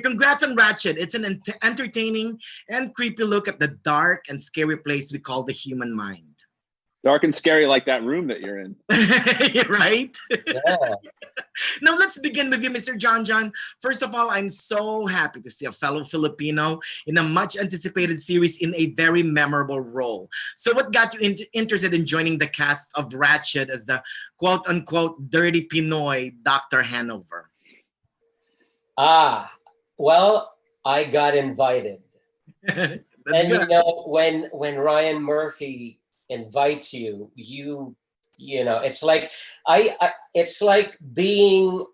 Congrats on Ratched. It's an entertaining and creepy look at the dark and scary place we call the human mind. Dark and scary like that room that you're in. Right? Yeah. Now let's begin with you, Mr. Jon Jon. First of all, I'm so happy to see a fellow Filipino in a much anticipated series in a very memorable role. So what got you interested in joining the cast of Ratched as the quote unquote dirty Pinoy Dr. Hanover? Well, I got invited. That's And good. you know, when Ryan Murphy invites you, you know, it's like it's like being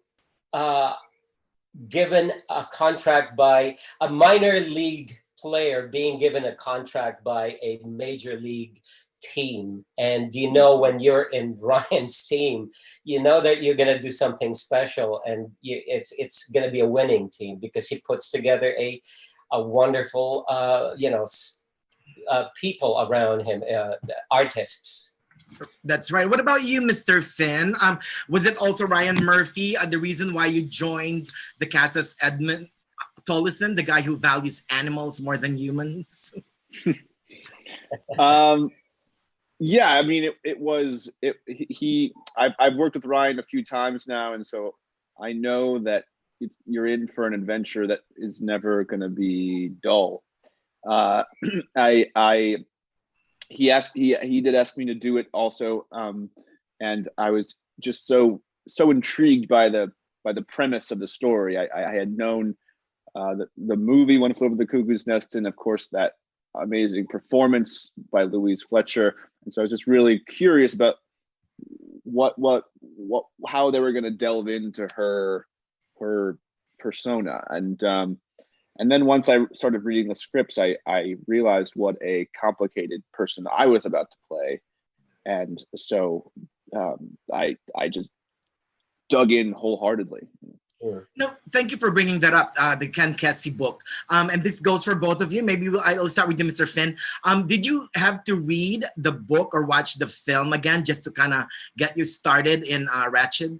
given a contract by a minor league player being given a contract by a major league team. And you know, when you're in Ryan's team, you know that you're going to do something special, and it's going to be a winning team because he puts together a wonderful people around him, artists. That's right. What about you, Mr. Finn? Was it also Ryan Murphy the reason why you joined the cast as Edmund Tolleson, the guy who values animals more than humans? Yeah, I mean, I've worked with Ryan a few times now, and so I know that you're in for an adventure that is never going to be dull. He did ask me to do it also, and I was just so intrigued by the premise of the story. I had known the movie One Flew Over the Cuckoo's Nest, and of course that amazing performance by Louise Fletcher, and so I was just really curious about how they were going to delve into her persona, and then once I started reading the scripts, I realized what a complicated person I was about to play, and so I just dug in wholeheartedly. No, thank you for bringing that up, the Ken Kesey book. And this goes for both of you. Maybe I'll start with you, Mr. Finn. Did you have to read the book or watch the film again just to kind of get you started in Ratched?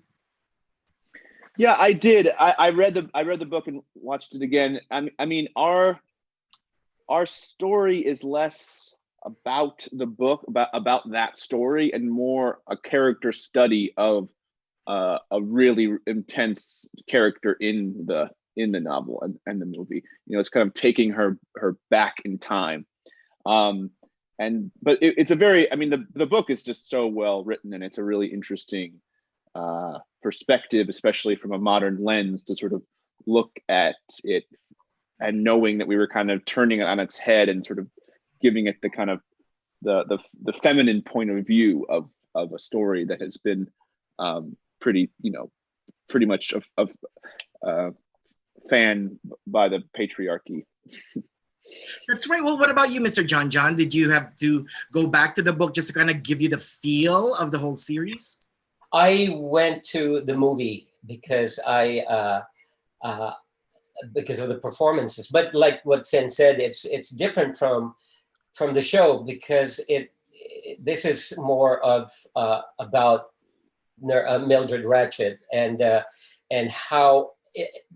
Yeah, I did. I read the book and watched it again. I mean, our story is less about the book, about that story, and more a character study of a really intense character in the novel and the movie. You know, it's kind of taking her back in time. But it's a very, I mean, the book is just so well written, and it's a really interesting perspective, especially from a modern lens, to sort of look at it and knowing that we were kind of turning it on its head and sort of giving it the kind of the feminine point of view of a story that has been pretty much fanned by the patriarchy. That's right. Well, what about you, Mr. Jon Jon? Did you have to go back to the book just to kind of give you the feel of the whole series? I went to the movie because because of the performances. But like what Finn said, it's different from the show because this is more of about Mildred Ratched and how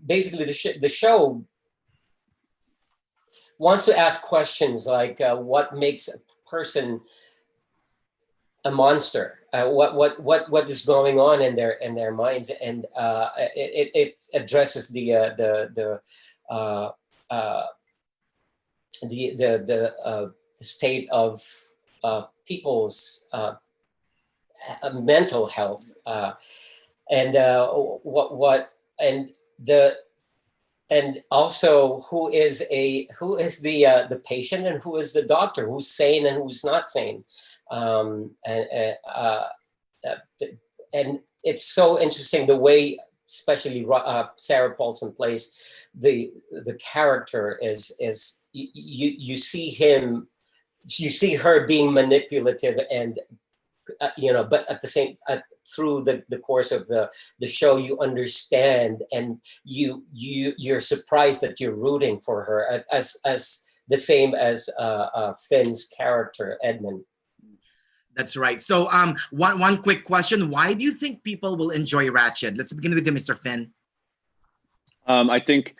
basically the show wants to ask questions like what makes a person a monster, what is going on in their minds, and it addresses the state of people's mental health, and and also who is the patient and who is the doctor, who's sane and who's not sane. And it's so interesting the way, especially Sarah Paulson plays the character is you see her being manipulative and but at the same through the course of the show you understand and you're surprised that you're rooting for her as the same as Finn's character Edmund. That's right. So one quick question. Why do you think people will enjoy Ratched? Let's begin with you, Mr. Finn. I think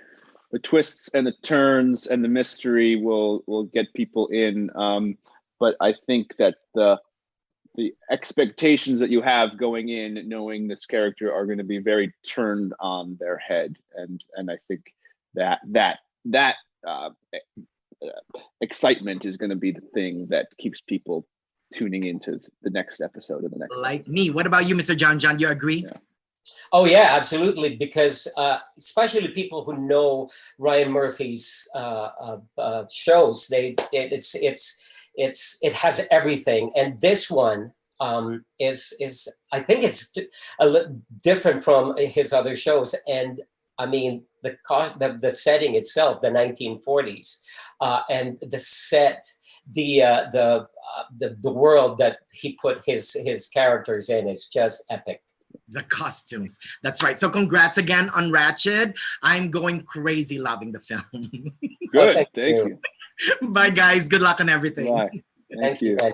twists and the turns and the mystery will get people in. But I think that the expectations that you have going in, knowing this character, are going to be very turned on their head, and I think that excitement is going to be the thing that keeps people tuning into the next episode of the next. Like me. What about you, Mr. Jon Jon? You agree? Yeah. Oh yeah, absolutely. Because especially people who know Ryan Murphy's shows, it has everything, and this one is I think it's a little different from his other shows. And I mean the setting itself, the 1940s, and the set, the world that he put his characters in is just epic. The costumes. That's right. So congrats again on Ratched. I'm going crazy loving the film. Good. Thank you. Bye, guys. Good luck on everything. Bye. Thank you. Manny.